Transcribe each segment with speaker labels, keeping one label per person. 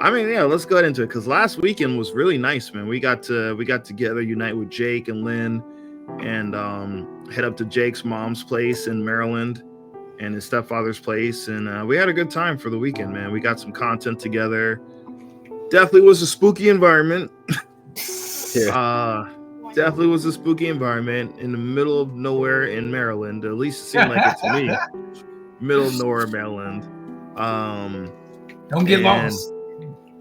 Speaker 1: I mean, yeah, let's go ahead into it because last weekend was really nice, man. We got together, unite with Jake and Lynn, and head up to Jake's mom's place in Maryland and his stepfather's place, and we had a good time for the weekend, man. We got some content together. Definitely was a spooky environment. Definitely was a spooky environment in the middle of nowhere in Maryland. At least it seemed like it to me. Middle of nowhere, Maryland.
Speaker 2: Don't get lost.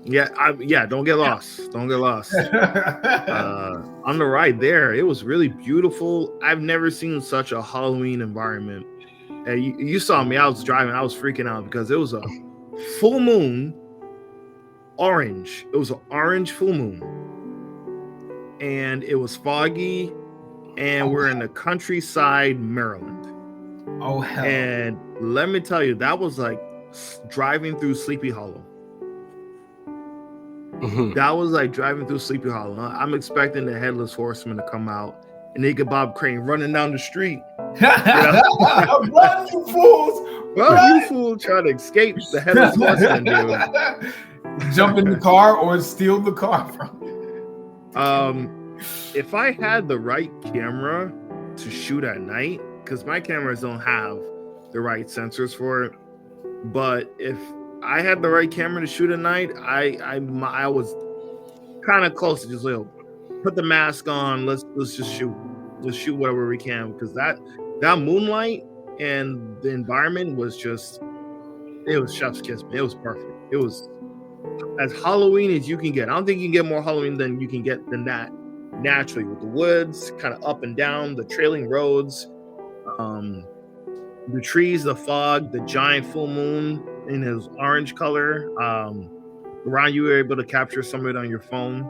Speaker 1: Yeah, don't get lost. Don't get lost. On the ride there, it was really beautiful. I've never seen such a Halloween environment. And you saw me. I was driving. I was freaking out because it was a full moon, orange. It was an orange full moon. And it was foggy. And we're in the countryside, Maryland.
Speaker 2: Oh, hell.
Speaker 1: And let me tell you, that was like driving through Sleepy Hollow. That was like driving through Sleepy Hollow. I'm expecting the Headless Horseman to come out and Naked Bob Crane running down the street.
Speaker 2: Run, you fools!
Speaker 1: Well, you fool trying to escape the Headless Horseman, dude.
Speaker 2: Jump in the car or steal the car from you.
Speaker 1: If I had the right camera to shoot at night, because my cameras don't have the right sensors for it, but if I had the right camera to shoot at night, I was kind of close to just like, put the mask on, let's just shoot. Let's shoot whatever we can, because that moonlight and the environment was just, it was chef's kiss. It was perfect. It was as Halloween as you can get. I don't think you can get more Halloween than you can get than that naturally, with the woods kind of up and down, the trailing roads, the trees, the fog, the giant full moon in his orange color. Around you were able to capture some of it on your phone.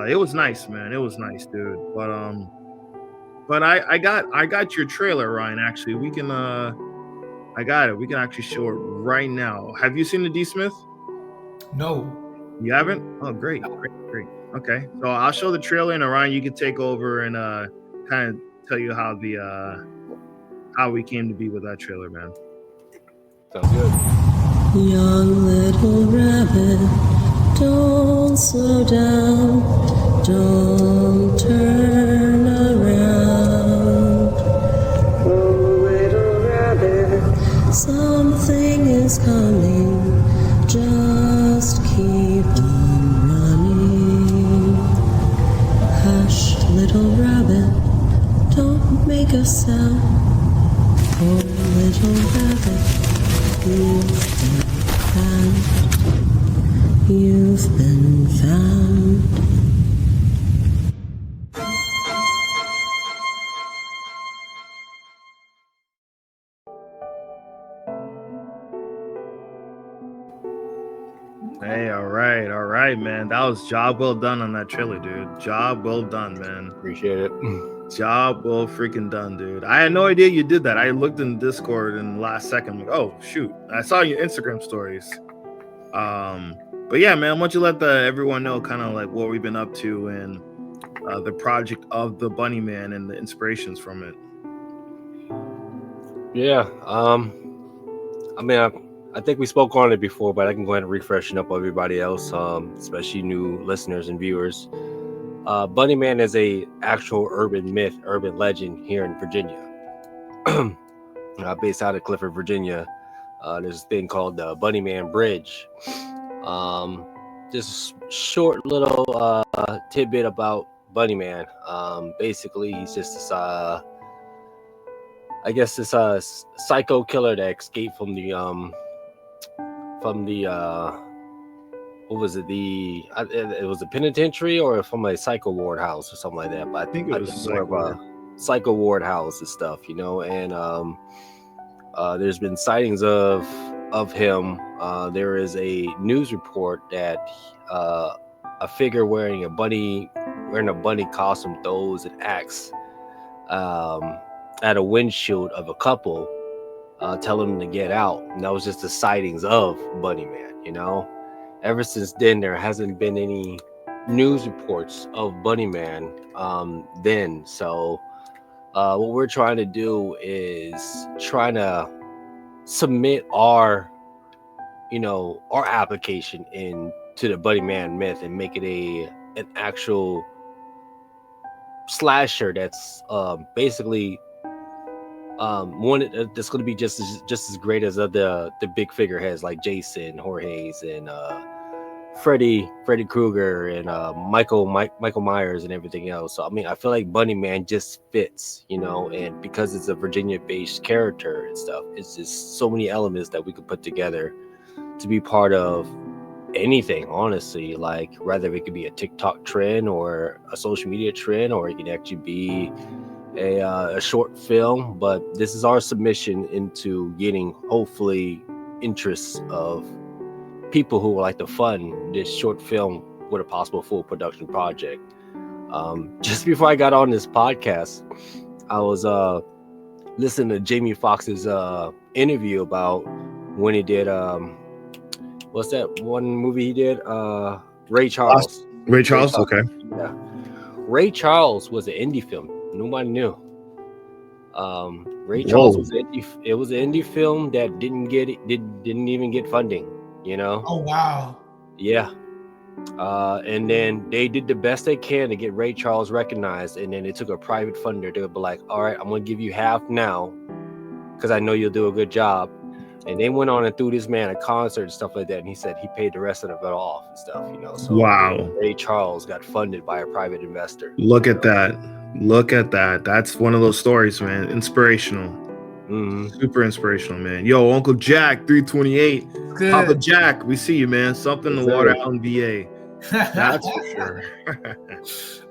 Speaker 1: It was nice, man. It was nice, dude. But I got your trailer, Ryan. Actually, we can I got it. We can actually show it right now. Have you seen the D Smith?
Speaker 2: No.
Speaker 1: You haven't? Oh, great. Okay, so I'll show the trailer, and Ryan, you can take over and kind of tell you how how we came to be with that trailer, man.
Speaker 3: Sounds good.
Speaker 4: Young little rabbit, don't slow down, don't turn around. Oh, little rabbit, something is coming, just keep on running. Hush, little rabbit, don't make a sound. Oh, little rabbit, you've been found.
Speaker 1: Hey, all right, man. That was job well done on that trailer, dude. Job well done, man.
Speaker 3: Appreciate it.
Speaker 1: Job well freaking done, dude. I had no idea you did that. I looked in Discord in the last second. Like, oh shoot, I saw your Instagram stories. But yeah, man, why don't you let everyone know kind of like what we've been up to and the project of the Bunny Man and the inspirations from it.
Speaker 3: Yeah. I mean, I think we spoke on it before, but I can go ahead and refreshen up everybody else, especially new listeners and viewers. Bunny Man is a actual urban myth, urban legend here in Virginia. Based out of Clifford, Virginia. There's a thing called the Bunny Man Bridge. Just a short little tidbit about Bunny Man. Basically, he's just this, this psycho killer that escaped from the what was it? It was a penitentiary or from a psycho ward house or something like that. But I think it was more of a psycho ward house and stuff, you know. And there's been sightings of him. There is a news report that a figure wearing a bunny costume throws an axe at a windshield of a couple, telling them to get out. And that was just the sightings of Bunny Man, you know. Ever since then, there hasn't been any news reports of Bunny Man then. So what we're trying to do is trying to submit our our application into the Bunny Man myth and make it an actual slasher that's basically one that's going to be just as great as the big figureheads like Jason Voorhees and Freddy Krueger and Michael Myers and everything else. So I mean, I feel like Bunny Man just fits, and because it's a Virginia-based character and stuff, it's just so many elements that we could put together to be part of anything, honestly. Like, rather it could be a TikTok trend or a social media trend, or it could actually be a short film. But this is our submission into getting, hopefully, interest of people who would like to fund this short film with a possible full production project. Just before I got on this podcast, I was listening to Jamie Foxx's interview about when he did what's that one movie he did? Ray Charles.
Speaker 1: Ray Charles, okay.
Speaker 3: Yeah. Ray Charles was an indie film. Nobody knew. Ray Charles was an indie film that didn't even get funding.
Speaker 2: Oh wow.
Speaker 3: Yeah. And then they did the best they can to get Ray Charles recognized, and then it took a private funder to be like, all right, I'm gonna give you half now because I know you'll do a good job. And they went on and threw this man a concert and stuff like that, and he said he paid the rest of it off and stuff, So
Speaker 1: wow.
Speaker 3: Ray Charles got funded by a private investor.
Speaker 1: Look at that. That's one of those stories, man. Inspirational.
Speaker 3: Mm-hmm.
Speaker 1: Super inspirational, man. Yo, Uncle Jack 328.
Speaker 2: Good.
Speaker 1: Papa Jack, we see you, man. Something to water out in VA. That's for sure.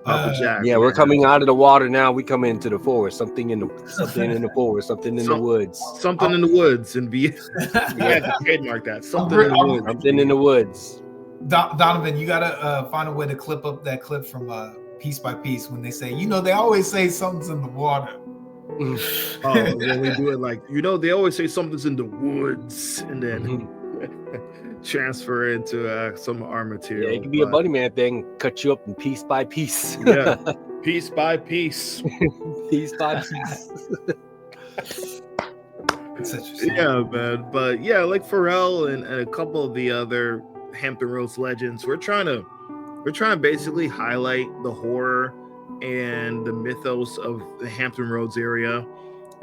Speaker 1: Papa Jack.
Speaker 3: Yeah, we're coming out of the water now. We come into the forest. Something in the forest. Something in the woods.
Speaker 1: Something in the woods in VA. We had to trademark that. Something in the woods.
Speaker 3: Something in the woods.
Speaker 2: Donovan, you gotta find a way to clip up that clip from Piece by Piece when they say, they always say something's in the water.
Speaker 1: Oh, when we do it like, they always say something's in the woods, and then transfer it into some of our material.
Speaker 3: Yeah, it could be a Bunny Man thing, cut you up in piece by piece.
Speaker 1: Yeah, piece by piece.
Speaker 3: Piece by piece.
Speaker 1: Yeah, man. But yeah, like Pharrell and a couple of the other Hampton Roads legends, we're trying to basically highlight the horror and the mythos of the Hampton Roads area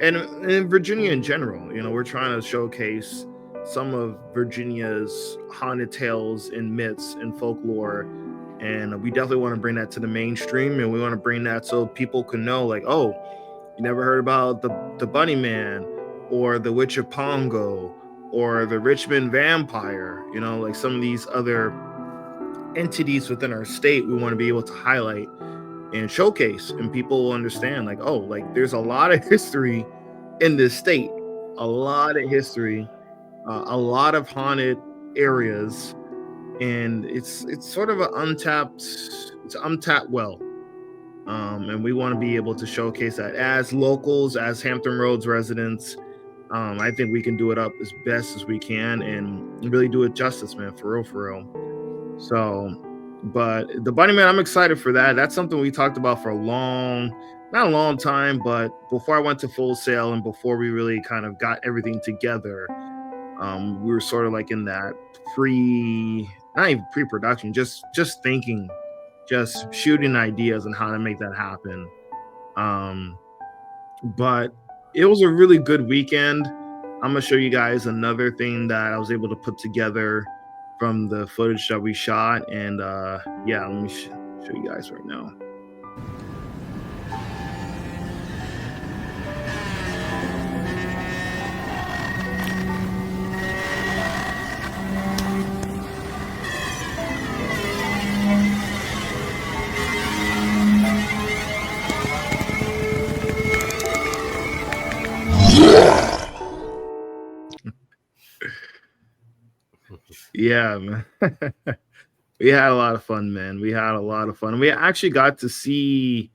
Speaker 1: and in Virginia in general. We're trying to showcase some of Virginia's haunted tales and myths and folklore, and we definitely want to bring that to the mainstream, and we want to bring that so people can know, like, oh, you never heard about the Bunny Man or the Witch of Pongo or the Richmond Vampire, like some of these other entities within our state. We want to be able to highlight and showcase, and people will understand, like, oh, like there's a lot of history in this state, a lot of history, a lot of haunted areas, and it's sort of an untapped well, and we want to be able to showcase that as locals, as Hampton Roads residents. I think we can do it up as best as we can and really do it justice, man, for real. So, but the Bunny Man, I'm excited for that. That's something we talked about for not a long time, but before I went to Full Sail and before we really kind of got everything together, we were sort of like in that not even pre-production, just thinking, just shooting ideas on how to make that happen. But it was a really good weekend. I'm gonna show you guys another thing that I was able to put together from the footage that we shot, and yeah, let me show you guys right now. Yeah, man. We had a lot of fun, man. We had a lot of fun. We actually got to see,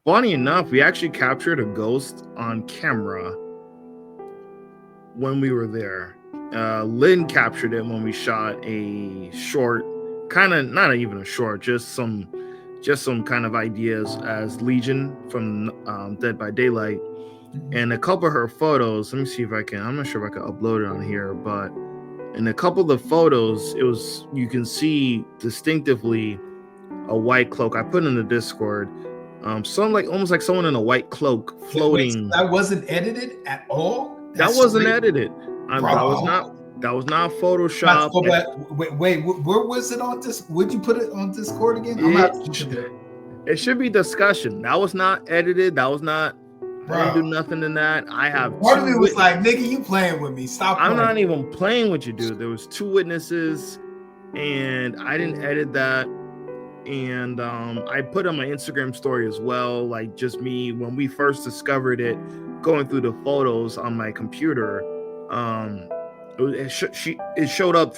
Speaker 1: funny enough, we actually captured a ghost on camera when we were there. Lynn captured it when we shot a short, kind of, not even a short, just some kind of ideas as Legion from Dead by Daylight. And a couple of her photos, let me see if I can, I'm not sure if I can upload it on here, but In a couple of the photos, you can see distinctively a white cloak. I put in the Discord. Some like almost like someone in a white cloak floating.
Speaker 2: Wait, so that wasn't edited at all?
Speaker 1: That wasn't edited. That was not Photoshop.
Speaker 2: Go back. Wait, where was it on this? Would you put it on Discord again?
Speaker 1: It should be discussion. That was not edited. That was not. I didn't do nothing in that. I have.
Speaker 2: Part of me was like, nigga, you playing with me? Stop.
Speaker 1: I'm not even playing with you, dude. There was 2 witnesses, and I didn't edit that. And I put on my Instagram story as well, like just me when we first discovered it, going through the photos on my computer. It showed up.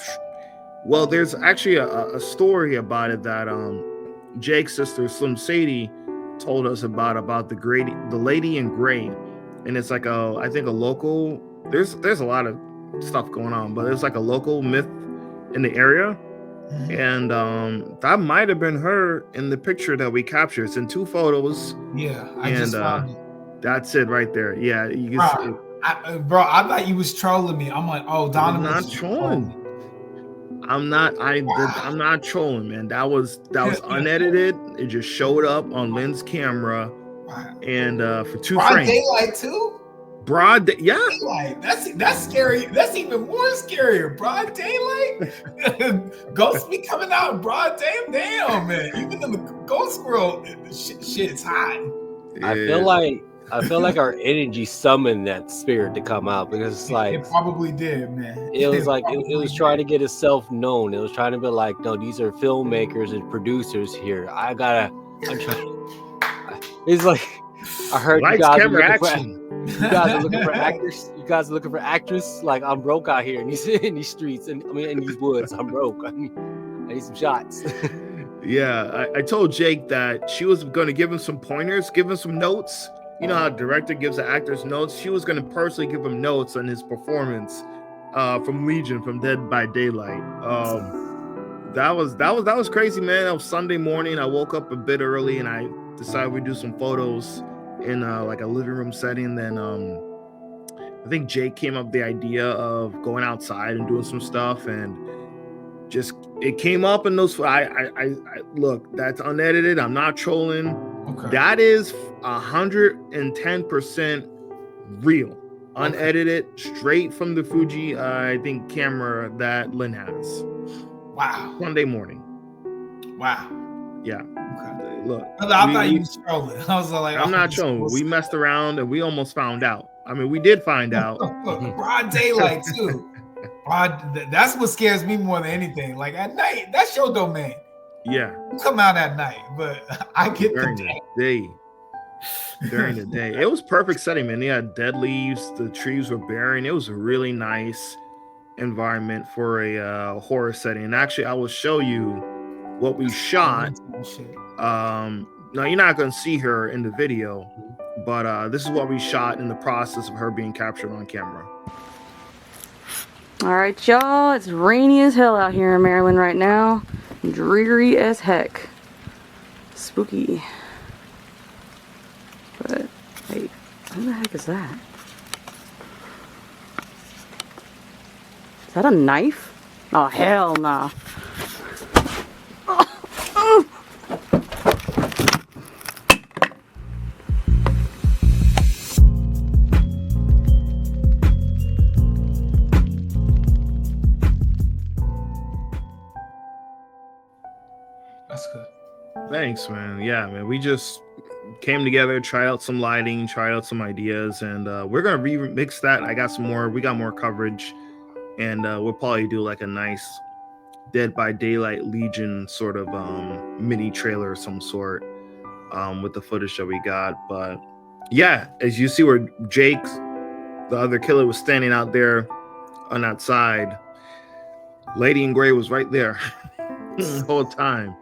Speaker 1: Well, there's actually a story about it that Jake's sister 𝚃𝙷𝙸𝚃𝙸𝚾𝙳 told us about the lady in gray, and it's like I think a local. There's a lot of stuff going on, but it's like a local myth in the area. And that might have been her in the picture that we captured. It's in 2 photos.
Speaker 2: Yeah, I just found it.
Speaker 1: That's it right there. Yeah, you can see it.
Speaker 2: Bro, I thought you was trolling me. I'm like, oh, Donovan's
Speaker 1: not trolling. I'm not trolling, man. That was unedited. It just showed up on Lenz camera, and for 2 frames.
Speaker 2: Broad daylight too.
Speaker 1: Yeah.
Speaker 2: Daylight. That's scary. That's even more scarier. Broad daylight. Ghosts be coming out in broad day. Damn, man. Even in the ghost world, shit's hot.
Speaker 1: Yeah.
Speaker 3: I feel like our energy summoned that spirit to come out, because it's like
Speaker 2: it probably did, man.
Speaker 3: It was like it was trying to get itself known. It was trying to be like, no, these are filmmakers and producers here. I'm trying. It's like I heard you guys are looking for actors. You guys are looking for actors. Like, I'm broke out here in these streets, and in these woods. I'm broke. I need some shots.
Speaker 1: Yeah, I told Jake that she was going to give him some pointers, give him some notes. You know how a director gives the actors notes? She was going to personally give him notes on his performance from Legion, from Dead by Daylight. That was crazy, man. That was Sunday morning. I woke up a bit early, and I decided we'd do some photos in like a living room setting. Then I think Jake came up with the idea of going outside and doing some stuff, and just it came up in those. I look, that's unedited. I'm not trolling.
Speaker 2: Okay.
Speaker 1: That is 110% real, unedited, straight from the Fuji, I think, camera that Lynn has.
Speaker 2: Wow.
Speaker 1: Sunday morning.
Speaker 2: Wow.
Speaker 1: Yeah.
Speaker 2: Okay.
Speaker 1: Look,
Speaker 2: I thought you was trolling. I was like,
Speaker 1: I'm not trolling. We messed around and we almost found out. I mean, we did find out.
Speaker 2: Broad daylight too. That's what scares me more than anything. Like at night, that's your domain.
Speaker 1: Yeah.
Speaker 2: You come out at night, but I get
Speaker 1: during the day. During the day. It was perfect setting, man. They had dead leaves, the trees were bearing. It was a really nice environment for a horror setting. And actually, I will show you what we shot. Now you're not gonna see her in the video, but this is what we shot in the process of her being captured on camera.
Speaker 5: All right, y'all, it's rainy as hell out here in Maryland right now. Dreary as heck. Spooky. But, hey, who the heck is that? Is that a knife? Oh, hell nah.
Speaker 2: That's good.
Speaker 1: Thanks, man. Yeah, man. We just came together, tried out some lighting, tried out some ideas, and we're gonna remix that. I got some more. We got more coverage, and we'll probably do like a nice Dead by Daylight Legion sort of mini trailer of some sort with the footage that we got. But yeah, as you see where Jake, the other killer, was standing out there on that side, Lady in Gray was right there the whole time.